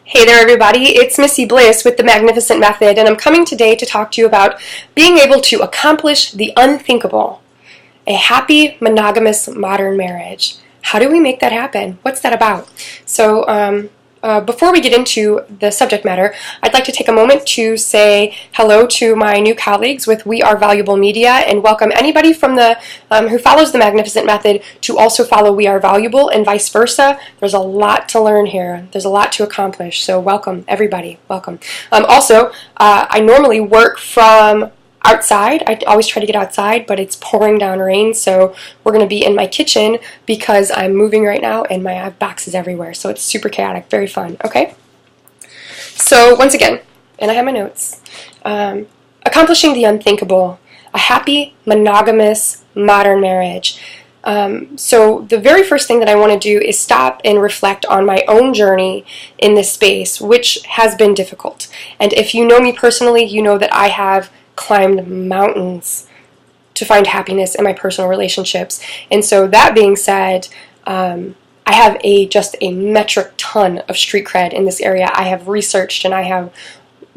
Hey there everybody, it's Missy Bliss with The Magnificent Method, and I'm coming today to talk to you about being able to accomplish the unthinkable, a happy, monogamous, modern marriage. How do we make that happen? What's that about? Before we get into the subject matter, I'd like to take a moment to say hello to my new colleagues with We Are Valuable Media and welcome anybody from who follows the Magnificent Method to also follow We Are Valuable and vice versa. There's a lot to learn here. There's a lot to accomplish. So welcome, everybody. Welcome. I normally work from outside. I always try to get outside, but it's pouring down rain, so we're going to be in my kitchen because I'm moving right now and I have boxes everywhere, so it's super chaotic, very fun, okay? So once again, and I have my notes, accomplishing the unthinkable, a happy, monogamous, modern marriage. So the very first thing that I want to do is stop and reflect on my own journey in this space, which has been difficult. And if you know me personally, you know that I have climbed mountains to find happiness in my personal relationships. And so that being said, I have just a metric ton of street cred in this area. I have researched and I have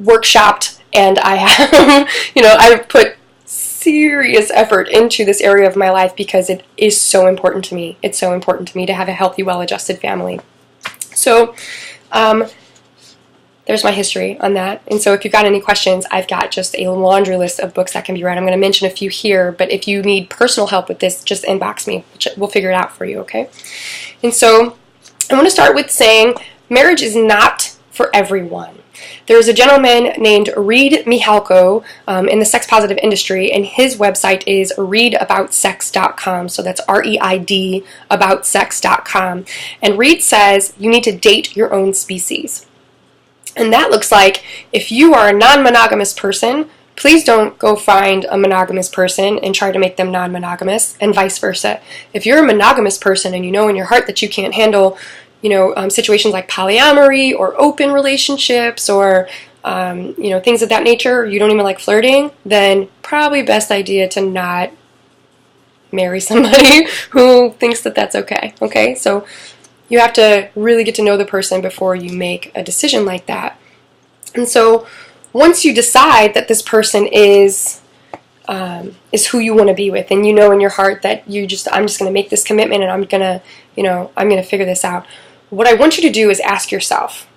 workshopped and I have, I've put serious effort into this area of my life because it is so important to me. It's so important to me to have a healthy, well-adjusted family. So, there's my history on that. And so if you've got any questions, I've got just a laundry list of books that can be read. I'm going to mention a few here, but if you need personal help with this, just inbox me. We'll figure it out for you, okay? And so I want to start with saying marriage is not for everyone. There's a gentleman named Reid Mihalko in the sex positive industry, and his website is readaboutsex.com. So that's REID aboutsex.com. And Reid says you need to date your own species. And that looks like if you are a non-monogamous person, please don't go find a monogamous person and try to make them non-monogamous, and vice versa. If you're a monogamous person and you know in your heart that you can't handle, situations like polyamory or open relationships or, things of that nature, you don't even like flirting, then probably best idea to not marry somebody who thinks that that's okay, okay? So you have to really get to know the person before you make a decision like that. And so once you decide that this person is who you want to be with, and you know in your heart that I'm just going to make this commitment and I'm going to figure this out. What I want you to do is ask yourself,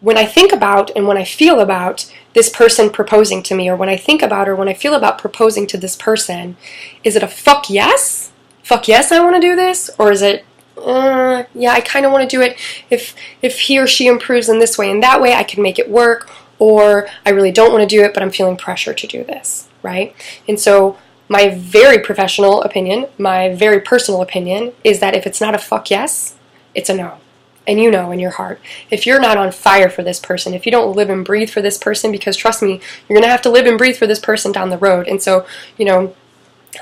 when I think about and when I feel about this person proposing to me, or when I think about or when I feel about proposing to this person, is it a fuck yes? Fuck yes, I want to do this? Or is it, yeah, I kind of want to do it. If he or she improves in this way and that way, I can make it work. Or I really don't want to do it, but I'm feeling pressure to do this, right? And so my very professional opinion, my very personal opinion, is that if it's not a fuck yes, it's a no. And you know in your heart. If you're not on fire for this person, if you don't live and breathe for this person, because trust me, you're going to have to live and breathe for this person down the road. And so,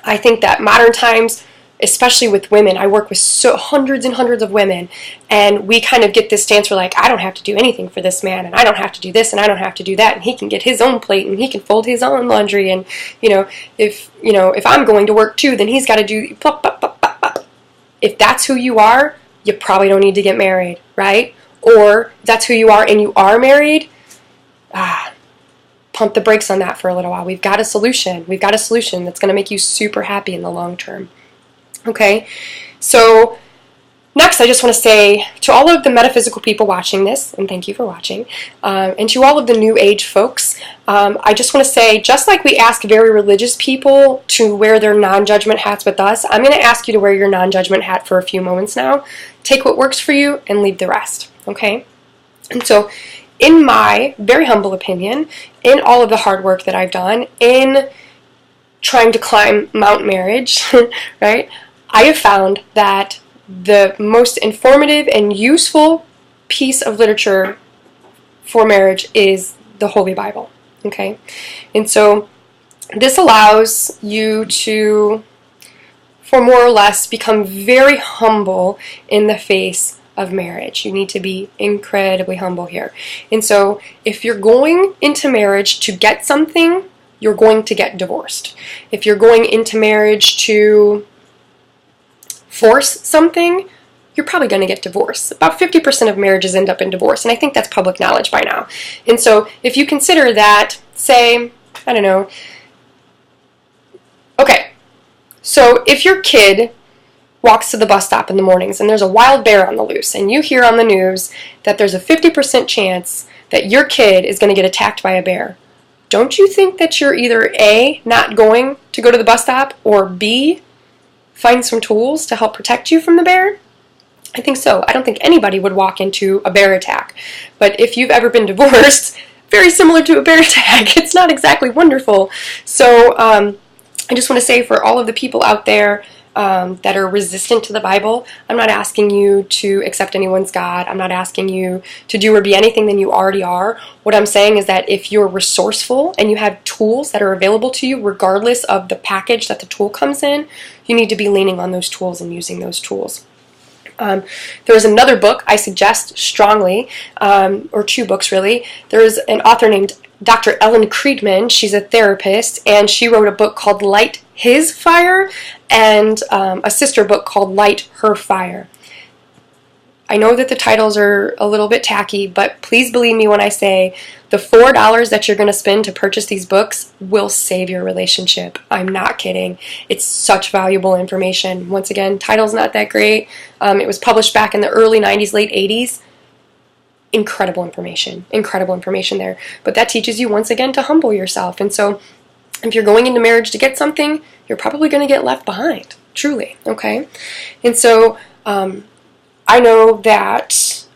I think that modern times, especially with women, I work with hundreds and hundreds of women, and we kind of get this stance where like, I don't have to do anything for this man, and I don't have to do this, and I don't have to do that, and he can get his own plate, and he can fold his own laundry, and if I'm going to work too, then he's got to do blah, blah, blah, blah, blah. If that's who you are, you probably don't need to get married, right? Or if that's who you are and you are married, pump the brakes on that for a little while. We've got a solution. We've got a solution that's going to make you super happy in the long term. Okay, so next I just want to say to all of the metaphysical people watching this, and thank you for watching, and to all of the new age folks, I just want to say, just like we ask very religious people to wear their non-judgment hats with us, I'm going to ask you to wear your non-judgment hat for a few moments now. Take what works for you and leave the rest, okay? And so in my very humble opinion, in all of the hard work that I've done, in trying to climb Mount Marriage, right, I have found that the most informative and useful piece of literature for marriage is the Holy Bible, okay? And so this allows you to, for more or less, become very humble in the face of marriage. You need to be incredibly humble here. And so if you're going into marriage to get something, you're going to get divorced. If you're going into marriage to force something, you're probably going to get divorced. About 50% of marriages end up in divorce, and I think that's public knowledge by now. And so if you consider that, say, I don't know, okay, so if your kid walks to the bus stop in the mornings and there's a wild bear on the loose, and you hear on the news that there's a 50% chance that your kid is going to get attacked by a bear, don't you think that you're either A, not going to go to the bus stop, or B, find some tools to help protect you from the bear? I think so. I don't think anybody would walk into a bear attack. But if you've ever been divorced, very similar to a bear attack, it's not exactly wonderful. So I just want to say, for all of the people out there that are resistant to the Bible, I'm not asking you to accept anyone's God. I'm not asking you to do or be anything than you already are. What I'm saying is that if you're resourceful and you have tools that are available to you, regardless of the package that the tool comes in, you need to be leaning on those tools and using those tools. There's another book I suggest strongly, or two books really. There's an author named Dr. Ellen Friedman. She's a therapist, and she wrote a book called Light His Fire, and a sister book called Light Her Fire. I know that the titles are a little bit tacky, but please believe me when I say the $4 that you're going to spend to purchase these books will save your relationship. I'm not kidding. It's such valuable information. Once again, title's not that great. It was published back in the early 90s, late 80s. Incredible information there. But that teaches you, once again, to humble yourself. And so if you're going into marriage to get something, you're probably going to get left behind, truly, okay? And so I know that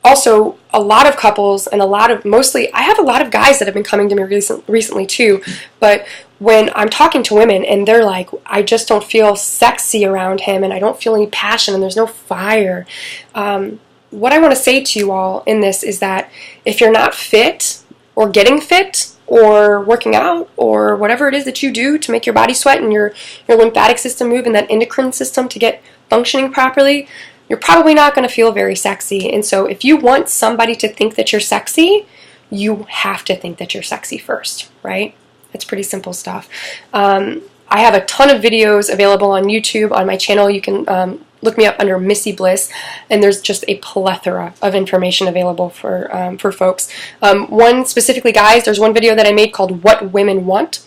also a lot of couples and I have a lot of guys that have been coming to me recently too, but when I'm talking to women and they're like, I just don't feel sexy around him and I don't feel any passion and there's no fire, what I want to say to you all in this is that if you're not fit or getting fit or working out or whatever it is that you do to make your body sweat and your lymphatic system move and that endocrine system to get functioning properly, you're probably not going to feel very sexy. And so if you want somebody to think that you're sexy, you have to think that you're sexy first, right? It's pretty simple stuff. I have a ton of videos available on YouTube on my channel. You can look me up under Missy Bliss, and there's just a plethora of information available for folks. One specifically, guys, there's one video that I made called What Women Want.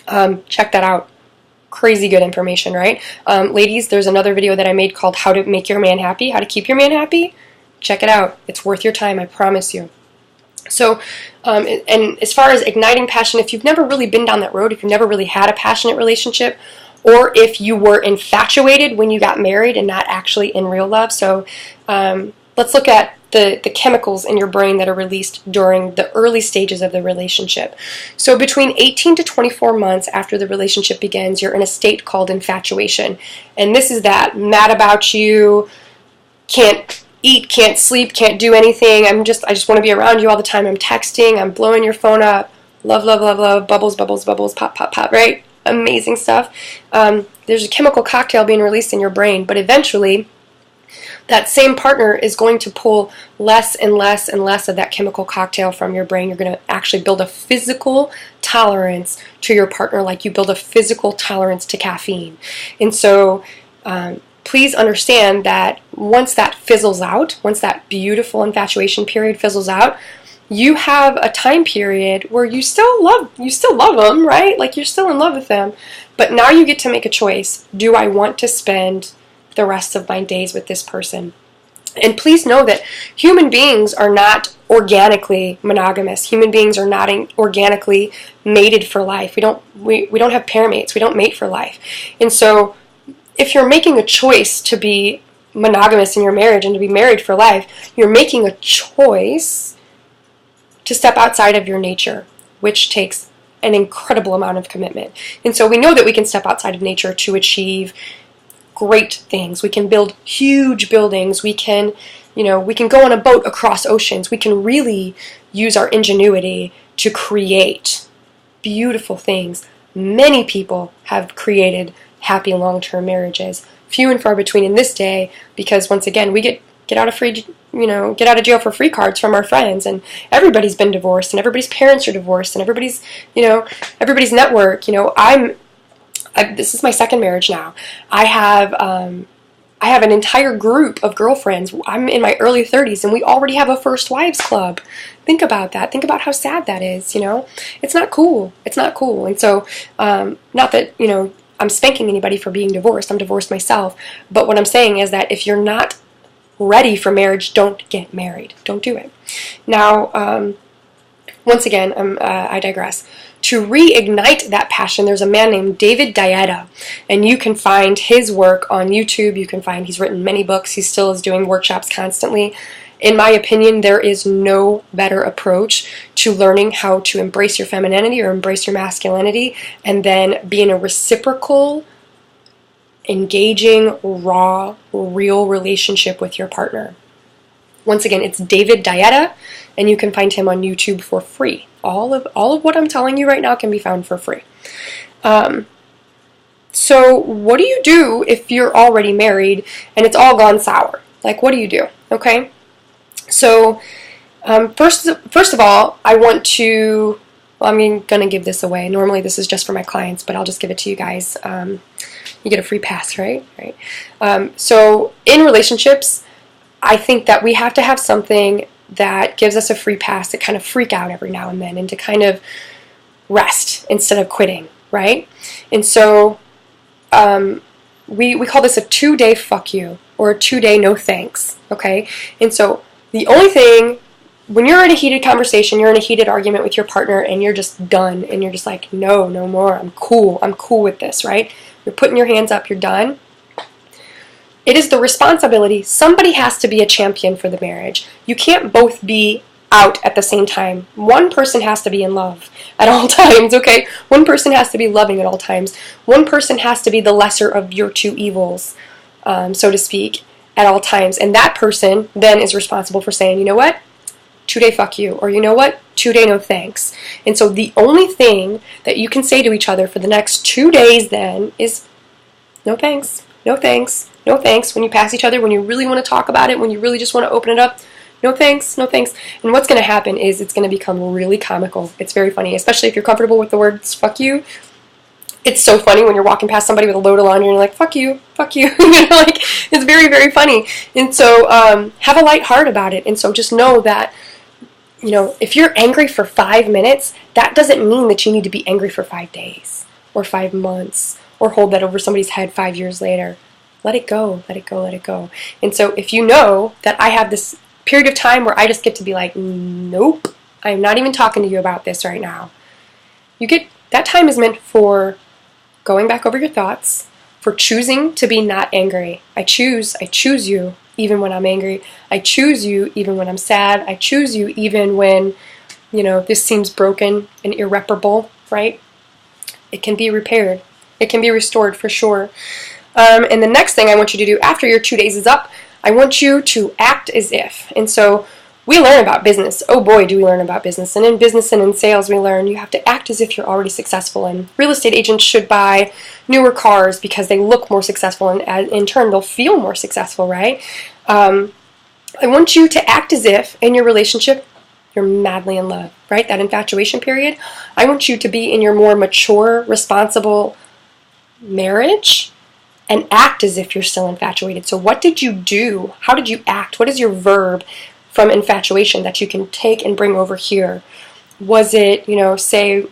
Check that out. Crazy good information, right? Ladies, there's another video that I made called How to Make Your Man Happy, How to Keep Your Man Happy. Check it out. It's worth your time, I promise you. So, and as far as igniting passion, if you've never really been down that road, if you've never really had a passionate relationship, or if you were infatuated when you got married and not actually in real love. So let's look at the chemicals in your brain that are released during the early stages of the relationship. So between 18 to 24 months after the relationship begins, you're in a state called infatuation. And this is that mad about you, can't eat, can't sleep, can't do anything. I just want to be around you all the time. I'm texting, I'm blowing your phone up. Love, love, love, love, bubbles, bubbles, bubbles, pop, pop, pop, right? Amazing stuff. There's a chemical cocktail being released in your brain, but eventually that same partner is going to pull less and less and less of that chemical cocktail from your brain. You're going to actually build a physical tolerance to your partner like you build a physical tolerance to caffeine. And so please understand that once that fizzles out, once that beautiful infatuation period fizzles out, you have a time period where you still love them, right? Like you're still in love with them, but now you get to make a choice. Do I want to spend the rest of my days with this person? And please know that human beings are not organically monogamous. Human beings are not organically mated for life. We don't have paramates. We don't mate for life. And so if you're making a choice to be monogamous in your marriage and to be married for life, you're making a choice to step outside of your nature, which takes an incredible amount of commitment. And so we know that we can step outside of nature to achieve great things. We can build huge buildings. We can go on a boat across oceans. We can really use our ingenuity to create beautiful things. Many people have created happy long-term marriages. Few and far between in this day, because once again, we get out of jail for free cards from our friends, and everybody's been divorced, and everybody's parents are divorced, and everybody's network. This is my second marriage now. I have I have an entire group of girlfriends. I'm in my early 30s, and we already have a first wives club. Think about that. Think about how sad that is, you know? It's not cool. It's not cool. And so, not that, you know, I'm spanking anybody for being divorced. I'm divorced myself. But what I'm saying is that if you're not ready for marriage, don't get married. Don't do it. Now, once again, I digress. To reignite that passion, there's a man named David Dieta, and you can find his work on YouTube. You can find, he's written many books. He still is doing workshops constantly. In my opinion, there is no better approach to learning how to embrace your femininity or embrace your masculinity and then be in a reciprocal, engaging, raw, real relationship with your partner. Once again, it's David Dieta, and you can find him on YouTube for free. All of what I'm telling you right now can be found for free. So what do you do if you're already married and it's all gone sour? Like, what do you do? Okay? So, first of all, I want to, well, I'm going to give this away. Normally this is just for my clients, but I'll just give it to you guys. You get a free pass, right? So in relationships, I think that we have to have something that gives us a free pass to kind of freak out every now and then and to kind of rest instead of quitting, right? And so we call this a 2-day fuck you or a 2-day no thanks, okay? And so the only thing, when you're in a heated conversation, you're in a heated argument with your partner and you're just done and you're just like, no more, I'm cool with this, right? You're putting your hands up, you're done. It is the responsibility. Somebody has to be a champion for the marriage. You can't both be out at the same time. One person has to be in love at all times, okay? One person has to be loving at all times. One person has to be the lesser of your two evils, so to speak, at all times. And that person then is responsible for saying, you know what? 2-day fuck you. Or you know what? 2-day no thanks. And so the only thing that you can say to each other for the next 2 days then is no thanks, no thanks. No thanks. When you pass each other, when you really want to talk about it, when you really just want to open it up, no thanks, no thanks. And what's going to happen is it's going to become really comical. It's very funny, especially if you're comfortable with the words fuck you. It's so funny when you're walking past somebody with a load of laundry and you're like, fuck you, fuck you. You know, like, it's very, very funny. And so have a light heart about it. And so just know that, you know, if you're angry for 5 minutes, that doesn't mean that you need to be angry for 5 days or 5 months or hold that over somebody's head 5 years later. Let it go, let it go, let it go. And so if you know that I have this period of time where I just get to be like, nope, I'm not even talking to you about this right now. That time is meant for going back over your thoughts, for choosing to be not angry. I choose you even when I'm angry. I choose you even when I'm sad. I choose you even when, you know, this seems broken and irreparable, right? It can be repaired. It can be restored for sure. And the next thing I want you to do after your 2 days is up, I want you to act as if. And so we learn about business. Oh boy, do we learn about business. And in business and in sales, we learn you have to act as if you're already successful. And real estate agents should buy newer cars because they look more successful, and in turn, they'll feel more successful, right? I want you to act as if in your relationship you're madly in love, right? That infatuation period. I want you to be in your more mature, responsible marriage and act as if you're still infatuated. So what did you do? How did you act? What is your verb from infatuation that you can take and bring over here? Was it, say,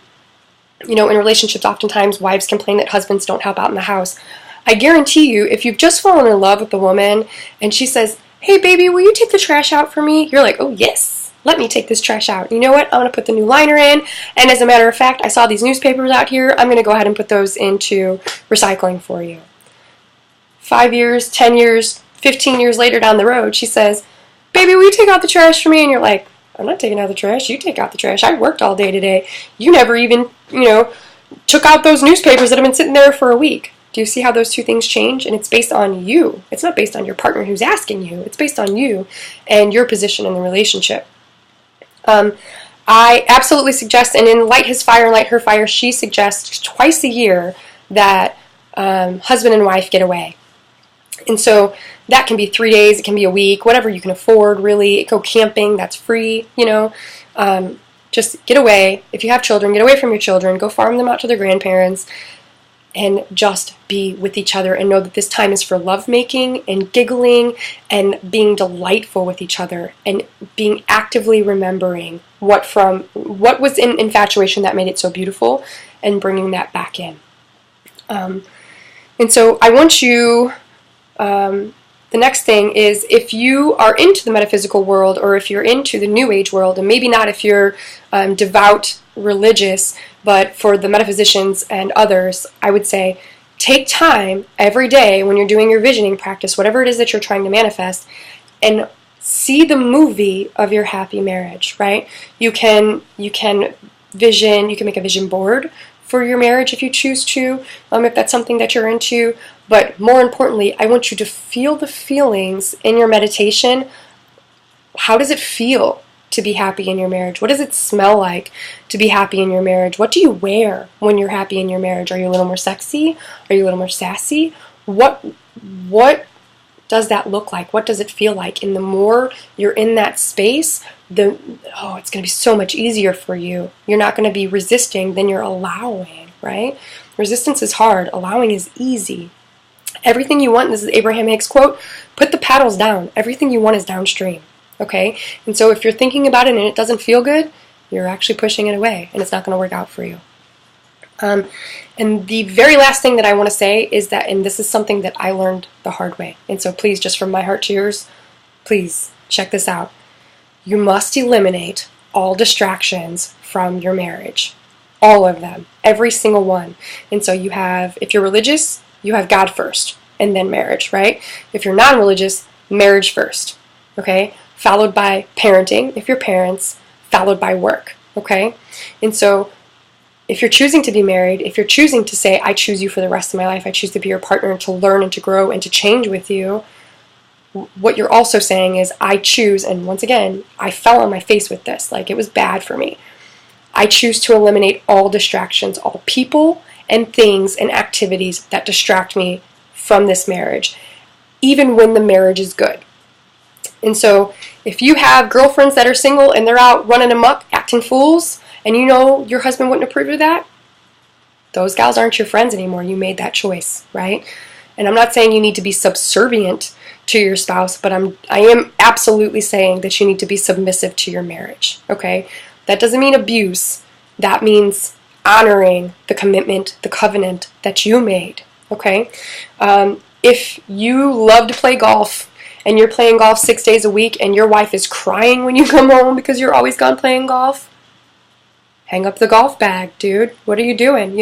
in relationships, oftentimes wives complain that husbands don't help out in the house. I guarantee you, if you've just fallen in love with a woman and she says, hey baby, will you take the trash out for me? You're like, oh yes, let me take this trash out. You know what? I'm going to put the new liner in. And as a matter of fact, I saw these newspapers out here. I'm going to go ahead and put those into recycling for you. 5 years, 10 years, 15 years later down the road, she says, baby, will you take out the trash for me? And you're like, I'm not taking out the trash. You take out the trash. I worked all day today. You never even, took out those newspapers that have been sitting there for a week. Do you see how those two things change? And it's based on you. It's not based on your partner who's asking you. It's based on you and your position in the relationship. I absolutely suggest, and in Light His Fire and Light Her Fire, she suggests twice a year that husband and wife get away. And so that can be 3 days, it can be a week, whatever you can afford, really. Go camping, that's free, Just get away. If you have children, get away from your children. Go farm them out to their grandparents. and just be with each other and know that this time is for lovemaking and giggling and being delightful with each other and being actively remembering what was in infatuation that made it so beautiful and bringing that back in. And so I want you, the next thing is, if you are into the metaphysical world, or if you're into the New Age world, and maybe not if you're devout religious, but for the metaphysicians and others, I would say take time every day when you're doing your visioning practice, whatever it is that you're trying to manifest, and see the movie of your happy marriage, right? You can make a vision board for your marriage if you choose to, if that's something that you're into. But more importantly, I want you to feel the feelings in your meditation. How does it feel to be happy in your marriage? What does it smell like to be happy in your marriage? What do you wear when you're happy in your marriage? Are you a little more sexy? Are you a little more sassy? What does that look like? What does it feel like? And the more you're in that space, it's going to be so much easier for you. You're not going to be resisting, then you're allowing, right? Resistance is hard. Allowing is easy. Everything you want, this is Abraham Hicks' quote, put the paddles down. Everything you want is downstream, okay? And so if you're thinking about it and it doesn't feel good, you're actually pushing it away, and it's not going to work out for you. And the very last thing that I want to say is that, and this is something that I learned the hard way, and so please, just from my heart to yours, please check this out. You must eliminate all distractions from your marriage. All of them. Every single one. And so you have, if you're religious, you have God first, and then marriage, right? If you're non-religious, marriage first, okay? Followed by parenting, if you're parents, followed by work, okay? And so if you're choosing to be married, if you're choosing to say, I choose you for the rest of my life, I choose to be your partner and to learn and to grow and to change with you, what you're also saying is, I choose, and once again, I fell on my face with this, like it was bad for me. I choose to eliminate all distractions, all people and things and activities that distract me from this marriage, even when the marriage is good. And so if you have girlfriends that are single and they're out running amok, acting fools, and you know your husband wouldn't approve of that, those gals aren't your friends anymore. You made that choice, right? And I'm not saying you need to be subservient to your spouse, but I am absolutely saying that you need to be submissive to your marriage, okay? That doesn't mean abuse. That means honoring the commitment, the covenant that you made, okay? If you love to play golf and you're playing golf 6 days a week and your wife is crying when you come home because you're always gone playing golf, hang up the golf bag, dude. What are you doing?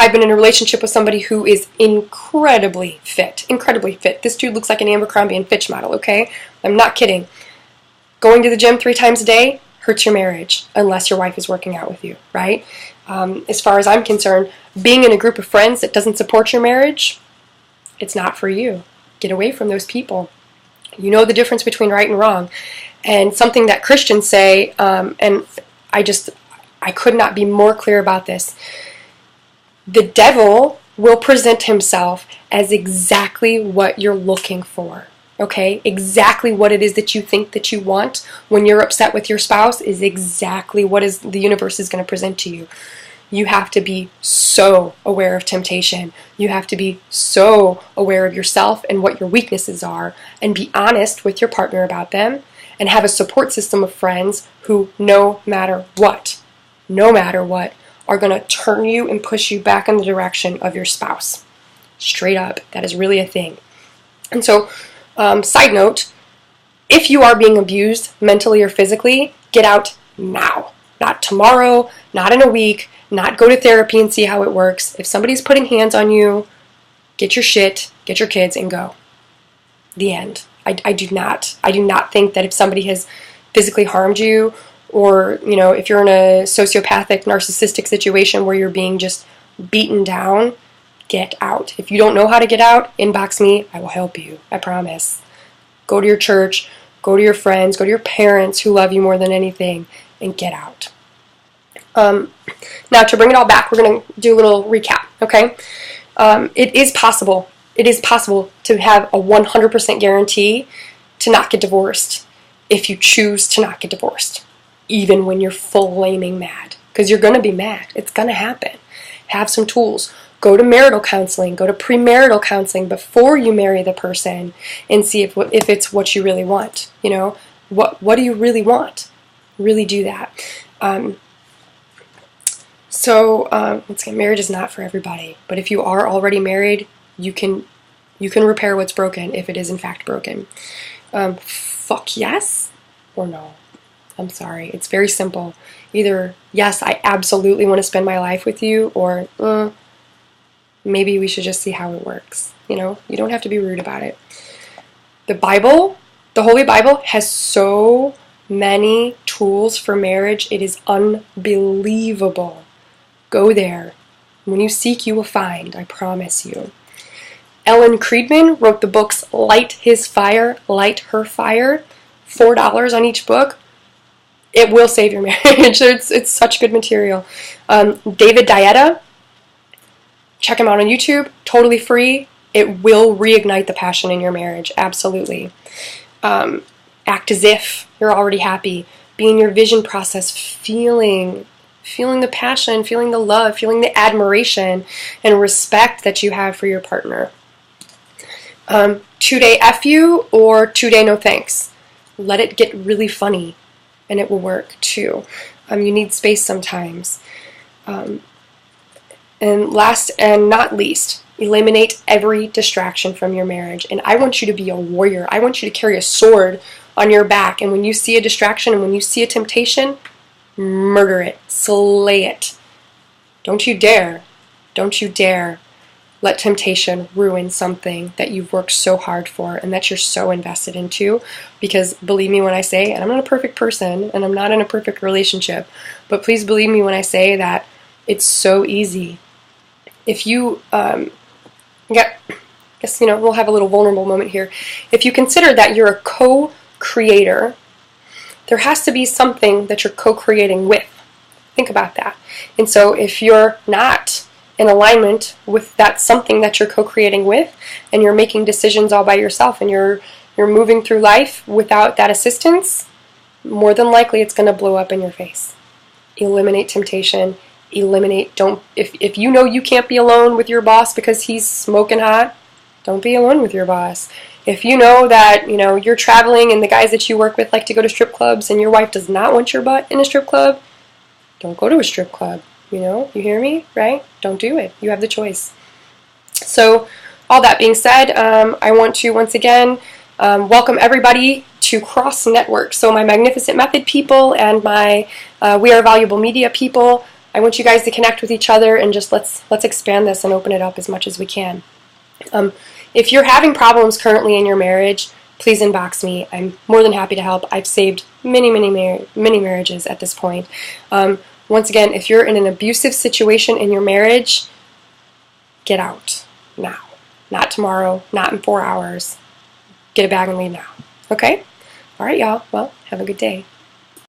I've been in a relationship with somebody who is incredibly fit. This dude looks like an Abercrombie and Fitch model, okay? I'm not kidding. Going to the gym 3 times a day hurts your marriage unless your wife is working out with you, right? As far as I'm concerned, being in a group of friends that doesn't support your marriage, it's not for you. Get away from those people. You know the difference between right and wrong. And something that Christians say, and I could not be more clear about this. The devil will present himself as exactly what you're looking for. Okay? Exactly what it is that you think that you want when you're upset with your spouse is exactly what the universe is going to present to you. You have to be so aware of temptation. You have to be so aware of yourself and what your weaknesses are, and be honest with your partner about them, and have a support system of friends who, no matter what, are going to turn you and push you back in the direction of your spouse. Straight up. That is really a thing. And so, side note, if you are being abused mentally or physically, get out now. Not tomorrow, not in a week, not go to therapy and see how it works. If somebody's putting hands on you, get your shit, get your kids, and go. The end. I do not think that if somebody has physically harmed you, or, if you're in a sociopathic, narcissistic situation where you're being just beaten down, get out. If you don't know how to get out, inbox me. I will help you. I promise. Go to your church, go to your friends, go to your parents who love you more than anything, and get out. Now, to bring it all back, we're going to do a little recap, okay? It is possible to have a 100% guarantee to not get divorced if you choose to not get divorced, even when you're flaming mad. because you're going to be mad. It's going to happen. Have some tools. Go to marital counseling. Go to premarital counseling before you marry the person and see if it's what you really want. You know, what do you really want? Really do that. Once again, marriage is not for everybody. But if you are already married, you can repair what's broken if it is in fact broken. Fuck yes or no. I'm sorry. It's very simple. Either, yes, I absolutely want to spend my life with you, or maybe we should just see how it works. You know, you don't have to be rude about it. The Bible, the Holy Bible, has so many tools for marriage. It is unbelievable. Go there. When you seek, you will find. I promise you. Ellen Friedman wrote the books Light His Fire, Light Her Fire. $4 on each book. It will save your marriage. It's such good material. David Dieta, check him out on YouTube. Totally free. It will reignite the passion in your marriage. Absolutely. Act as if you're already happy. Be in your vision process, feeling the passion, feeling the love, feeling the admiration and respect that you have for your partner. 2-day F you or 2-day no thanks. Let it get really funny and it will work too. You need space sometimes. And last and not least, eliminate every distraction from your marriage. And I want you to be a warrior. I want you to carry a sword on your back. And when you see a distraction and when you see a temptation, murder it. Slay it. Don't you dare let temptation ruin something that you've worked so hard for and that you're so invested into. Because believe me when I say, and I'm not a perfect person and I'm not in a perfect relationship, but please believe me when I say that it's so easy. If you, we'll have a little vulnerable moment here. If you consider that you're a co-creator, there has to be something that you're co-creating with. Think about that. And so if you're not in alignment with that something that you're co-creating with, and you're making decisions all by yourself, and you're moving through life without that assistance, more than likely it's going to blow up in your face. Eliminate temptation. If you know you can't be alone with your boss because he's smoking hot, don't be alone with your boss. If you know that, you're traveling and the guys that you work with like to go to strip clubs and your wife does not want your butt in a strip club, don't go to a strip club. You hear me, right? Don't do it. You have the choice. So, all that being said, I want to once again welcome everybody to Cross Network. So my Magnificent Method people and my We Are Valuable Media people, I want you guys to connect with each other and just let's expand this and open it up as much as we can. If you're having problems currently in your marriage, please inbox me. I'm more than happy to help. I've saved many marriages at this point. Once again, if you're in an abusive situation in your marriage, get out now. Not tomorrow, not in 4 hours. Get a bag and leave now. Okay? All right, y'all. Well, have a good day.